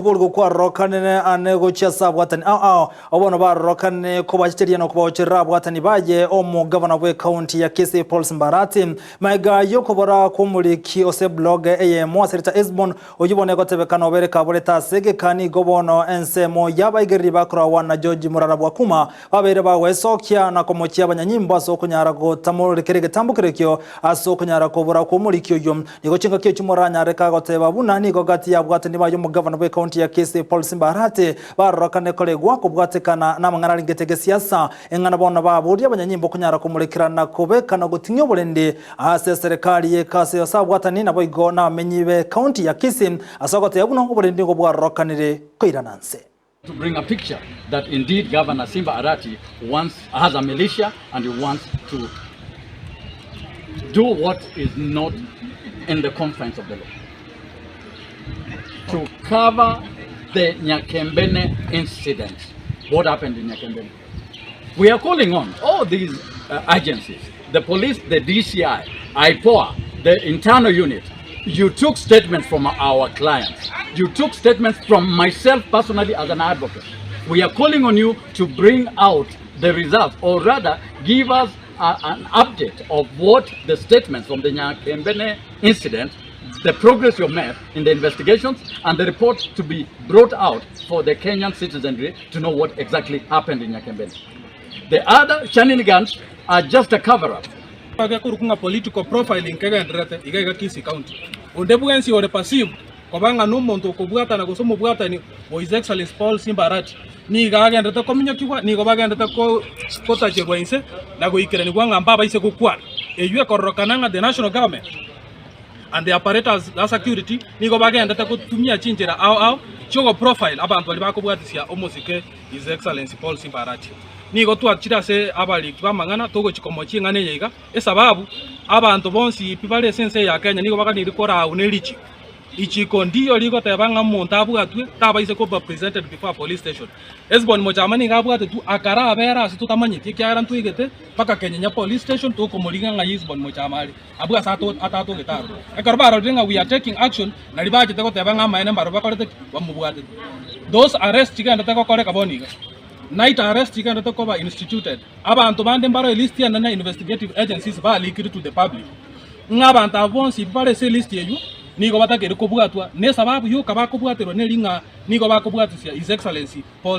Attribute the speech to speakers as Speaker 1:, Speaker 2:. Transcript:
Speaker 1: Bulgo kwa rokane ane gochasa bwatani obono ba rokane ko bachiria no kubaochera bwatani baje omo governor we county ya Kisii Paul Arati maiga yokobora kumuliki ose blog emo serita esbon oyibone gotebekana obereka boleta sege kani gobono ensemo yabaigeri bakora wana George Murara bwakuma babere bawesokia na komochia abanyanyimbo asokunyara gotamura kerege tambukirekyo asokunyara kobora kumulikyo yom nigochinga kyo chumoranya reka goteba bunani gogati ya bwatani bayo mu governor we county ya Kisii Paul Arati barokane kolegwa kubwatekana na mangana lingetege siasa engana bona baburi abanyanyimbo kunyara kumulikirana kubekana gutinyo bulende ase serikali ye Kasi yosabwatani nabo igo na menyibe county ya Kisii asogote yabuno bulende ngo bwarokanire koirananse
Speaker 2: to bring a picture that indeed Governor Simba Arati has a militia and he wants to do what is not in the confines of the law. To cover the Nyakembene incident. What happened in Nyakembene? We are calling on all these agencies, the police, the DCI, IPOA, the internal unit. You took statements from our clients. You took statements from myself personally as an advocate. We are calling on you to bring out the results, or rather give us an update of what the statements from the Nyakembene incident, the progress you've made in the investigations, and the report to be brought out for the Kenyan citizenry to know what exactly happened in Nyakembene. The other shenanigans are just a cover-up.
Speaker 3: Political profiling in Kisii County. Undebuensi ore passive kobanga numuntu kubwata na gusomo bwata ni His Excellency Paul Arati ni gagenda ta kominyokiwa ni gobagenda ta ko tajegwa inse na goikira ni gwanga mbaba ise kukwana eyue korokananga the national government and the apparatus the security ni gobagenda ta kutumia chinjira au chogo profile abantu bali bakubwatisia omosike His Excellency Paul Arati ni gotwachira se abali bamangana togo chikomochi ngane yiga esababu abantu bonsi pibale sense ya Kenya ni gobagani rikora unelichi ichiko ndiyo liko tebanga monta abwatwe tabaise ko presented before police station esbon mojamani ngabwate tu akara abera asitutamanye kikyara ntwigete paka Kenya police station to komolinga nga esbon mojamali abwa sato atato gitaro ekarbara ringa we are taking action na libaje teko tebanga maene mbaro bakorete bamubwate those arrests kiganda teko koreka boniga night arrest kiganda teko ba instituted abantu bande mbaro list ya na investigative agencies ba leaked to the public ngabanta abonsi bare se list yeyu nigo batakere kubwatwa ne sababu yo kabakubwaterwa ne linga nigo bakubwatisia His Excellency Paul